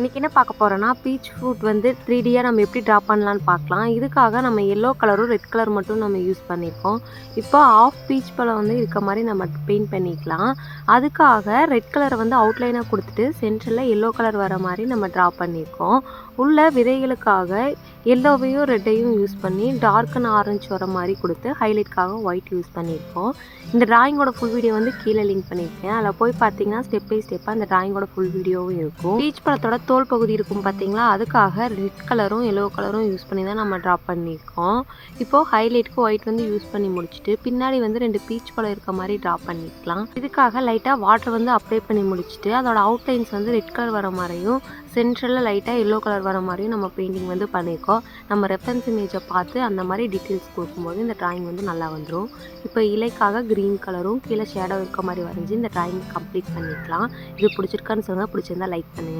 இன்றைக்கி என்ன பார்க்க போகிறோன்னா பீச் ஃப்ரூட் வந்து 3Dயாக நம்ம எப்படி ட்ரா பண்ணலான்னு பார்க்கலாம். இதுக்காக நம்ம எல்லோ கலரும் ரெட் கலர் மட்டும் நம்ம யூஸ் பண்ணியிருக்கோம். இப்போ ஆஃப் பீச் பழம் வந்து இருக்க மாதிரி நம்ம பெயிண்ட் பண்ணிக்கலாம். அதுக்காக ரெட் கலரை வந்து அவுட்லைனாக கொடுத்துட்டு சென்டரில் எல்லோ கலர் வர மாதிரி நம்ம ட்ரா பண்ணியிருக்கோம். உள்ள விதைகளுக்காக எல்லோவையும் ரெட்டையும் யூஸ் பண்ணி டார்க்கன் ஆரஞ்சு வர மாதிரி கொடுத்து ஹைலைட்காக ஒயிட் யூஸ் பண்ணியிருக்கோம். இந்த ட்ராயிங்கோட ஃபுல் வீடியோ வந்து கீழே லிங்க் பண்ணியிருக்கேன். அதில் போய் பார்த்தீங்கன்னா ஸ்டெப் பை ஸ்டெப்பாக அந்த ட்ராயிங்கோட ஃபுல் வீடியோவும் இருக்கும். பீச் பழத்தோட தோல் பகுதி இருக்கும் பார்த்தீங்களா, அதுக்காக ரெட் கலரும் எல்லோ கலரும் யூஸ் பண்ணி தான் நம்ம ட்ரா பண்ணியிருக்கோம். இப்போது ஹைலைட்டுக்கு ஒயிட் வந்து யூஸ் பண்ணி முடிச்சுட்டு பின்னாடி வந்து 2 பீச் பழம் இருக்க மாதிரி ட்ரா பண்ணிக்கலாம். இதுக்காக லைட்டாக வாட்டர் வந்து அப்ளை பண்ணி முடிச்சுட்டு அதோட அவுட்லைன்ஸ் வந்து ரெட் கலர் வர மாதிரியும் சென்ட்ரலில் லைட்டாக எல்லோ கலர் வர மாதிரியும் நம்ம பெயிண்டிங் வந்து பண்ணியிருக்கோம். நம்ம ரெஃபரன்ஸ் இமேஜை பார்த்து அந்த மாதிரி டீட்டெயில்ஸ் கொடுக்கும்போது இந்த ட்ராயிங் வந்து நல்லா வந்துடும். இப்போ இலைக்காக க்ரீன் கலரும் கீழே ஷேடோ இருக்க மாதிரி வரைஞ்சி இந்த ட்ராயிங் கம்ப்ளீட் பண்ணிக்கலாம். இது பிடிச்சிருக்கான்னு சொல்லுங்கள். பிடிச்சிருந்தா லைக் பண்ணுங்கள்.